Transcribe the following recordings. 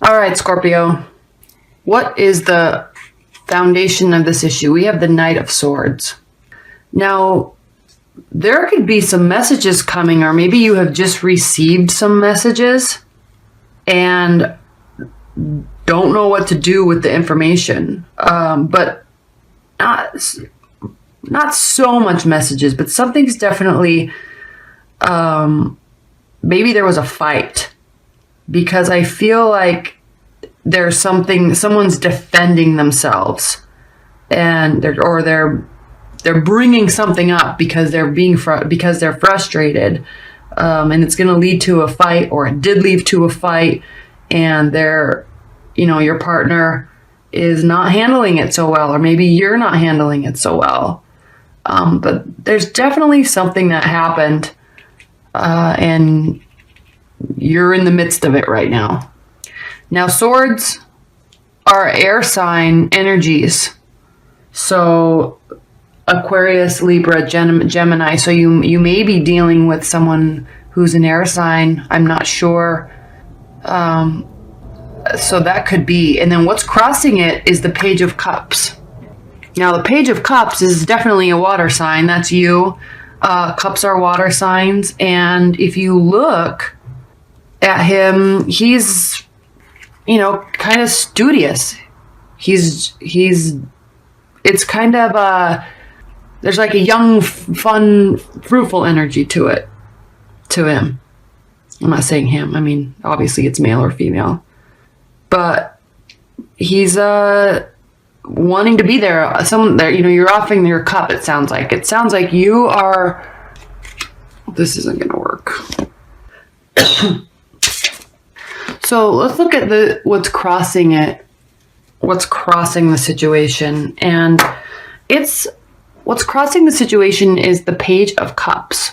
All right, Scorpio. What is the foundation of this issue? We have the Knight of Swords. Now, there could be some messages coming, or maybe you have just received some messages and don't know what to do with the information. But not so much messages, but something's definitely, maybe there was a fight, because I feel like there's someone's defending themselves, and they're bringing something up because they're frustrated, and it's going to lead to a fight, or it did lead to a fight, and your partner is not handling it so well, or maybe you're not handling it so well. But there's definitely something that happened, and you're in the midst of it right now. Now, swords are air sign energies. So Aquarius, Libra, Gemini. So you may be dealing with someone who's an air sign. I'm not sure. So that could be. And then what's crossing it is the Page of Cups. Now, the Page of Cups is definitely a water sign. That's you. Cups are water signs. And if you look at him, he's, kind of studious. It's kind of there's like a young, fun, fruitful energy to him. I'm not saying him. I mean, obviously it's male or female. But he's wanting to be there. Someone there, you're offering your cup, it sounds like. It sounds like you are... This isn't going to work. So let's look at what's crossing it. What's crossing the situation. And what's crossing the situation is the Page of Cups.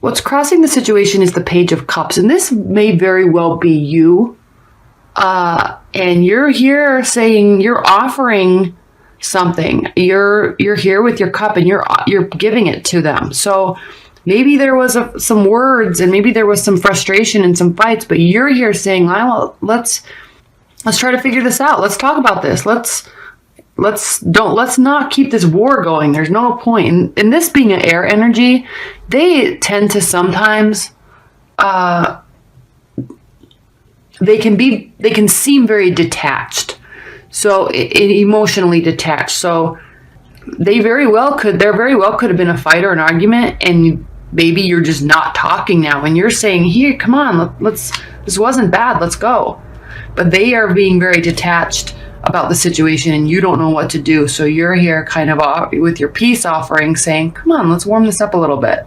What's crossing the situation is the Page of Cups. And this may very well be you. And you're here saying, you're offering something. You're here with your cup, and you're giving it to them. So maybe there was some words, and maybe there was some frustration and some fights, but you're here saying, let's try to figure this out. Let's talk about this. Let's not keep this war going. There's no point. And this being an air energy, they tend to sometimes, they can seem very detached. So emotionally detached. So there very well could have been a fight or an argument, and maybe you're just not talking now, and you're saying, here, come on, this wasn't bad, let's go. But they are being very detached about the situation, and you don't know what to do. So you're here kind of with your peace offering, saying, come on, let's warm this up a little bit.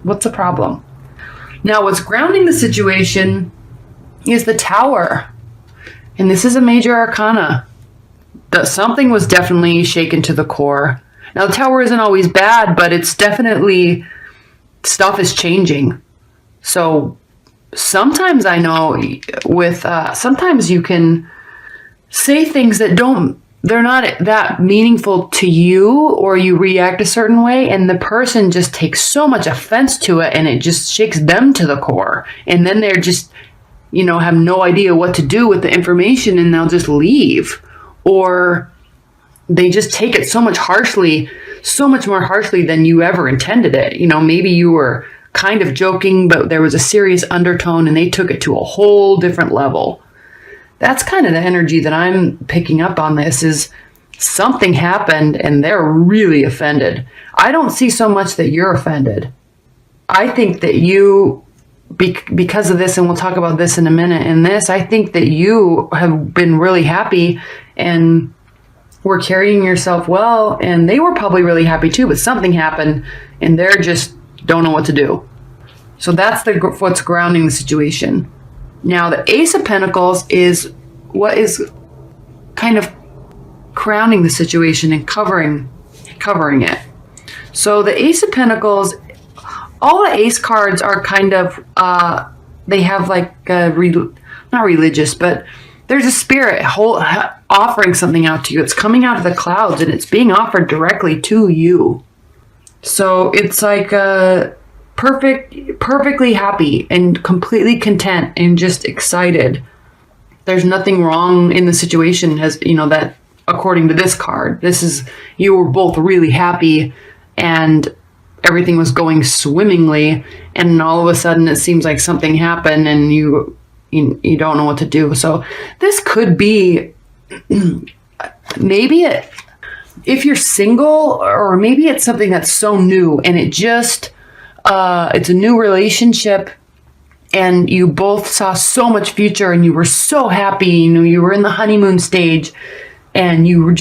What's the problem? Now, what's grounding the situation is the Tower. And this is a major arcana. Something was definitely shaken to the core. Now, the Tower isn't always bad, but it's definitely, stuff is changing. So sometimes I know sometimes you can say things that they're not that meaningful to you, or you react a certain way, and the person just takes so much offense to it, and it just shakes them to the core. And then they're just, have no idea what to do with the information, and they'll just leave. Or they just take it so much more harshly than you ever intended it. Maybe you were kind of joking, but there was a serious undertone, and they took it to a whole different level. That's kind of the energy that I'm picking up on this, is something happened and they're really offended. I don't see so much that you're offended. I think that you, because of this, and we'll talk about this in a minute, I think that you have been really happy and were carrying yourself well, and they were probably really happy too, but something happened and they're just don't know what to do. So that's what's grounding the situation. Now, the Ace of Pentacles is what is kind of crowning the situation and covering it. So the Ace of Pentacles, all the Ace cards are kind of, they have like not religious, but there's a spirit offering something out to you. It's coming out of the clouds, and it's being offered directly to you. So it's like perfectly happy and completely content and just excited. There's nothing wrong in the situation, as you know, that according to this card, you were both really happy and everything was going swimmingly, and all of a sudden it seems like something happened and you don't know what to do. So this could be maybe if you're single, or maybe it's something that's so new and it's a new relationship and you both saw so much future and you were so happy, you were in the honeymoon stage and you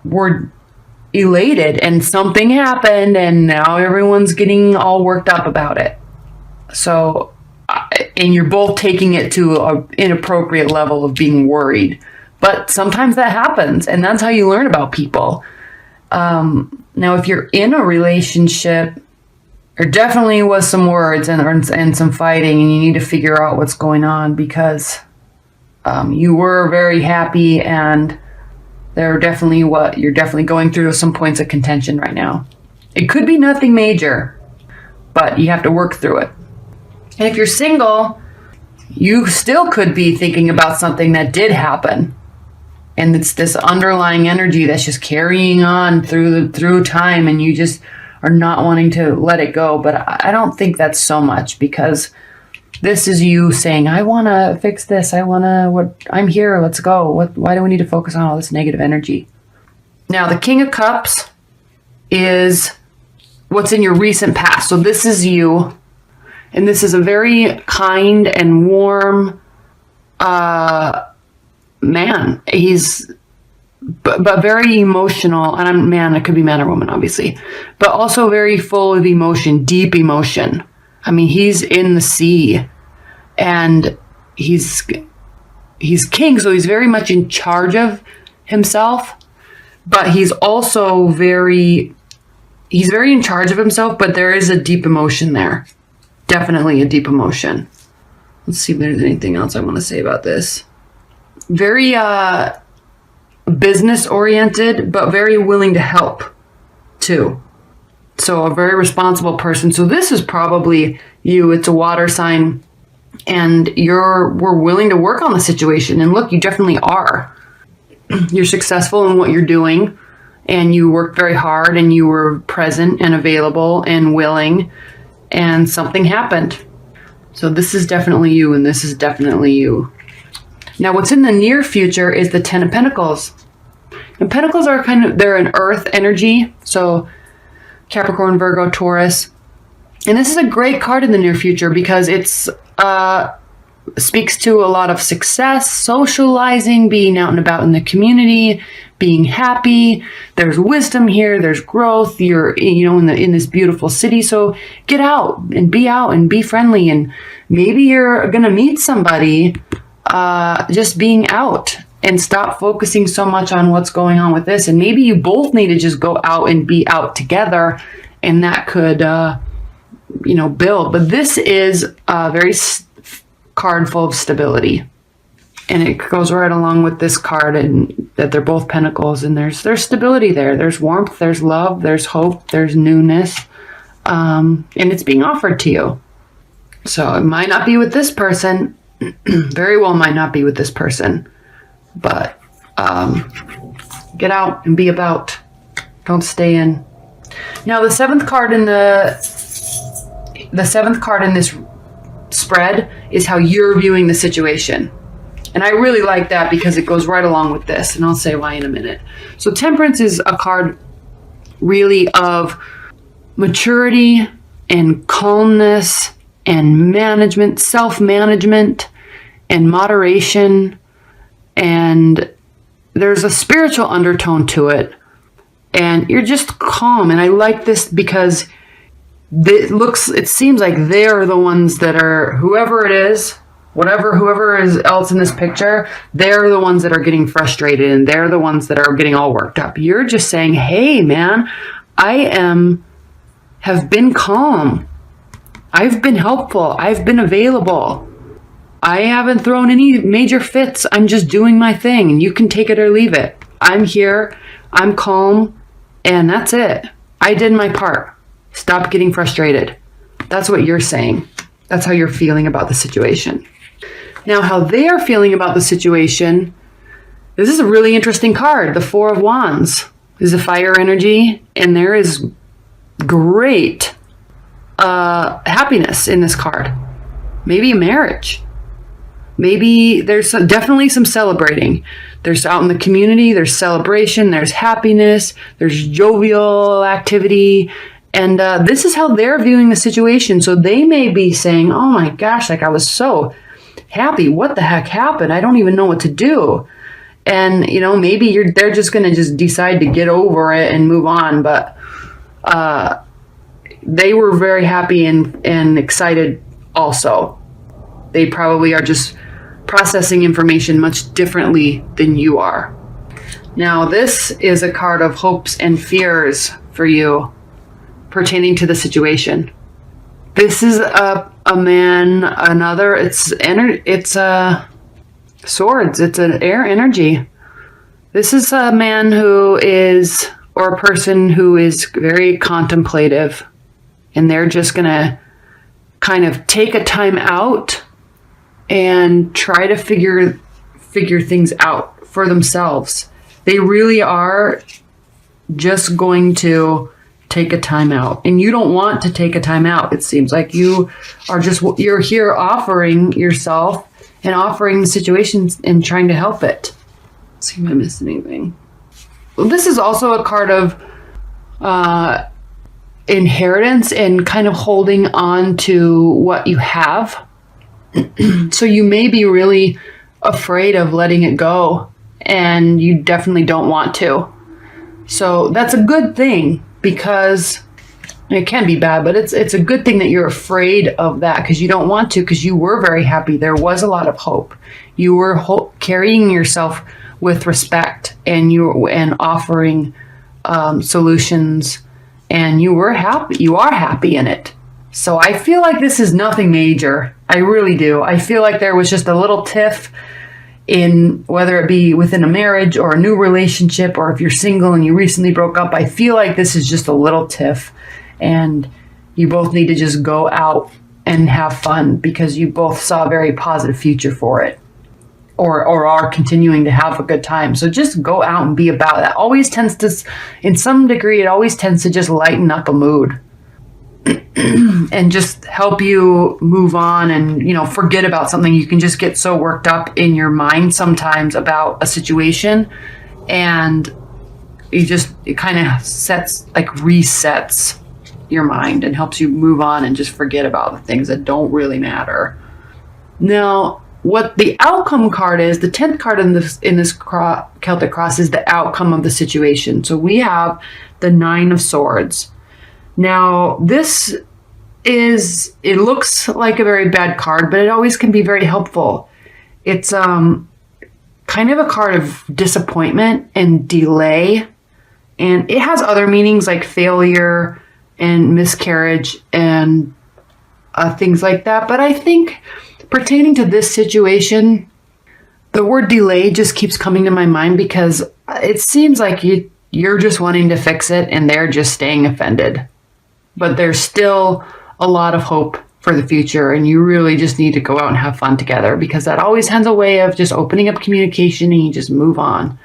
were elated, and something happened and now everyone's getting all worked up about it. So, and you're both taking it to an inappropriate level of being worried. But sometimes that happens, and that's how you learn about people. Now, if you're in a relationship, there definitely was some words and some fighting, and you need to figure out what's going on, because you were very happy, and you're definitely going through some points of contention right now. It could be nothing major, but you have to work through it. And if you're single, you still could be thinking about something that did happen. And it's this underlying energy that's just carrying on through time, and you just are not wanting to let it go. But I don't think that's so much, because this is you saying, I want to fix this. I'm here. Let's go. Why do we need to focus on all this negative energy? Now, the King of Cups is what's in your recent past. So this is you. And this is a very kind and warm man. He's but very emotional. And it could be man or woman, obviously. But also very full of emotion, deep emotion. I mean, he's in the sea, and he's king, so he's very much in charge of himself, but he's also very in charge of himself, but there is a deep emotion there. Definitely a deep emotion. Let's see if there's anything else I want to say about this. Very business oriented, but very willing to help too. So a very responsible person. So this is probably you. It's a water sign, and we're willing to work on the situation. And look, you definitely are. You're successful in what you're doing, and you worked very hard, and you were present and available and willing, and something happened. So this is definitely you, and this is definitely you. Now, what's in the near future is the Ten of Pentacles. And Pentacles are they're an earth energy. So Capricorn, Virgo, Taurus. And this is a great card in the near future, because it's speaks to a lot of success, socializing, being out and about in the community, being happy. There's wisdom here. There's growth. You're, in this beautiful city. So get out and be friendly. And maybe you're going to meet somebody just being out, and stop focusing so much on what's going on with this. And maybe you both need to just go out and be out together, and that could, build. But this is a very card full of stability. And it goes right along with this card, and that they're both pentacles, and there's stability there. There's warmth, there's love, there's hope, there's newness. And it's being offered to you. So it might not be with this person. Very well might not be with this person. But get out and be about. Don't stay in. Now, the seventh card in this spread is how you're viewing the situation. And I really like that, because it goes right along with this, and I'll say why in a minute. So Temperance is a card really of maturity and calmness and management, self-management and moderation. And there's a spiritual undertone to it, and you're just calm. And I like this because it seems like they're the ones that are, whoever it is, whoever is else in this picture, they're the ones that are getting frustrated, and they're the ones that are getting all worked up. You're just saying, hey man, have been calm. I've been helpful. I've been available. I haven't thrown any major fits. I'm just doing my thing, and you can take it or leave it. I'm here. I'm calm, and that's it. I did my part. Stop getting frustrated. That's what you're saying. That's how you're feeling about the situation. Now, how they are feeling about the situation, this is a really interesting card. The Four of Wands is a fire energy, and there is great happiness in this card. Maybe a marriage. Maybe there's definitely some celebrating. There's out in the community, there's celebration, there's happiness, there's jovial activity. And this is how they're viewing the situation. So they may be saying, oh my gosh, like I was so happy. What the heck happened? I don't even know what to do. And, you know, maybe they're just going to just decide to get over it and move on. But they were very happy and excited also. They probably are just processing information much differently than you are. Now, this is a card of hopes and fears for you pertaining to the situation. This is a man, it's swords. It's an air energy. This is a man who is, or a person who is very contemplative, and they're just going to kind of take a time out and try to figure things out for themselves. They really are just going to take a time out. And you don't want to take a time out. It seems like you're here offering yourself and offering the situations and trying to help it. Let's see if I missed anything. Well, this is also a card of inheritance and kind of holding on to what you have. So you may be really afraid of letting it go, and you definitely don't want to. So that's a good thing, because it can be bad, but it's a good thing that you're afraid of that, because you don't want to, because you were very happy. There was a lot of hope. You were carrying yourself with respect, and and offering solutions, and you were happy. You are happy in it. So I feel like this is nothing major. I really do. I feel like there was just a little tiff in, whether it be within a marriage or a new relationship, or if you're single and you recently broke up. I feel like this is just a little tiff, and you both need to just go out and have fun, because you both saw a very positive future for it, or are continuing to have a good time. So just go out and be about that. Always tends to, in some degree, it always tends to just lighten up a mood and just help you move on and, you know, forget about something. You can just get so worked up in your mind sometimes about a situation, and it kind of resets your mind and helps you move on and just forget about the things that don't really matter. Now, what the outcome card is, the 10th card in this Celtic cross, is the outcome of the situation. So we have the 9 of Swords. Now, it looks like a very bad card, but it always can be very helpful. It's kind of a card of disappointment and delay, and it has other meanings like failure and miscarriage and things like that. But I think pertaining to this situation, the word delay just keeps coming to my mind, because it seems like you're just wanting to fix it and they're just staying offended. But there's still a lot of hope for the future, and you really just need to go out and have fun together, because that always has a way of just opening up communication and you just move on.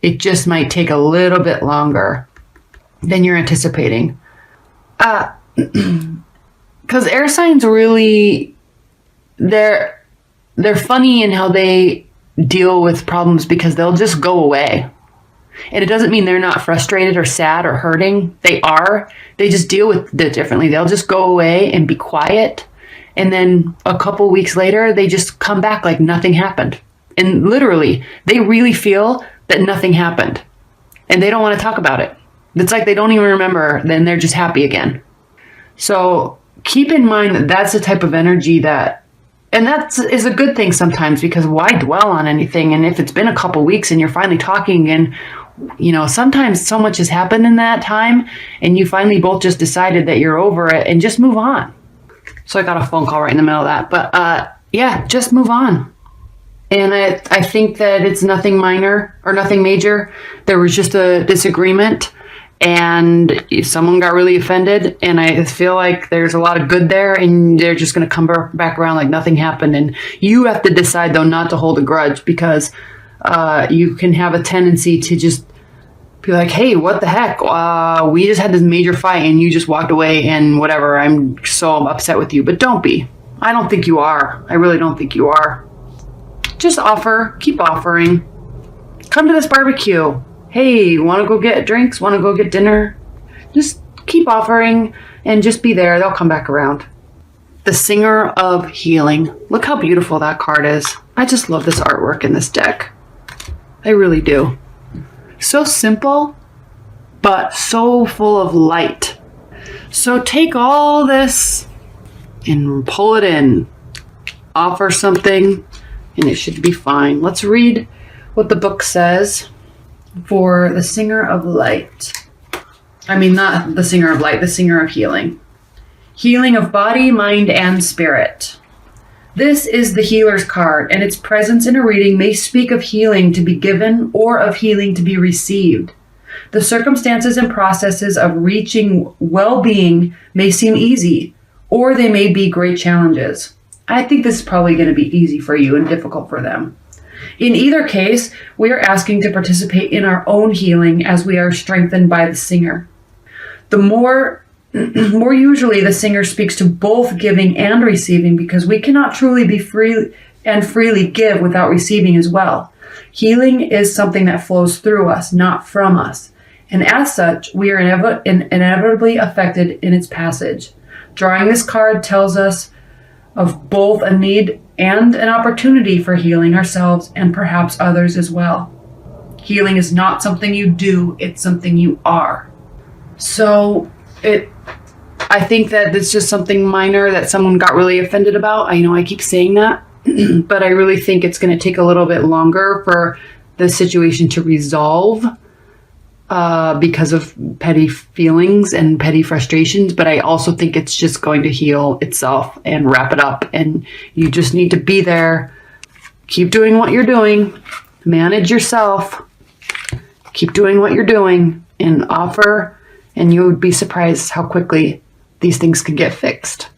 It just might take a little bit longer than you're anticipating. Because air signs really, they're funny in how they deal with problems, because they'll just go away. And it doesn't mean they're not frustrated or sad or hurting. They are. They just deal with it differently. They'll just go away and be quiet. And then a couple weeks later, they just come back like nothing happened. And literally, they really feel that nothing happened. And they don't want to talk about it. It's like they don't even remember. Then they're just happy again. So keep in mind that that's the type of energy that, and that is a good thing sometimes, because why dwell on anything? And if it's been a couple weeks and you're finally talking again, you know, sometimes so much has happened in that time, and you finally both just decided that you're over it and just move on. So I got a phone call right in the middle of that. But yeah, just move on. And I think that it's nothing minor or nothing major. There was just a disagreement, and someone got really offended, and I feel like there's a lot of good there, and they're just going to come back around like nothing happened. And you have to decide, though, not to hold a grudge, because you can have a tendency to just be like, hey, what the heck? We just had this major fight and you just walked away and whatever. I'm so upset with you. But don't be. I don't think you are. I really don't think you are. Just offer. Keep offering. Come to this barbecue. Hey, want to go get drinks? Want to go get dinner? Just keep offering and just be there. They'll come back around. The Singer of Healing. Look how beautiful that card is. I just love this artwork in this deck. I really do. So simple, but so full of light. So take all this and pull it in. Offer something, and it should be fine. Let's read what the book says for the Singer of Light. I mean, not the Singer of Light, the Singer of Healing. Healing of body, mind, and spirit. This is the healer's card, and its presence in a reading may speak of healing to be given or of healing to be received. The circumstances and processes of reaching well-being may seem easy, or they may be great challenges. I think this is probably going to be easy for you and difficult for them. In either case, we are asking to participate in our own healing as we are strengthened by the singer. The more usually the singer speaks to both giving and receiving, because we cannot truly be free and freely give without receiving as well. Healing is something that flows through us, not from us. And as such, we are inevitably affected in its passage. Drawing this card tells us of both a need and an opportunity for healing ourselves and perhaps others as well. Healing is not something you do, it's something you are. So I think that it's just something minor that someone got really offended about. I know I keep saying that, but I really think it's going to take a little bit longer for the situation to resolve because of petty feelings and petty frustrations. But I also think it's just going to heal itself and wrap it up. And you just need to be there. Keep doing what you're doing. Manage yourself. Keep doing what you're doing and offer. And you would be surprised how quickly these things can get fixed.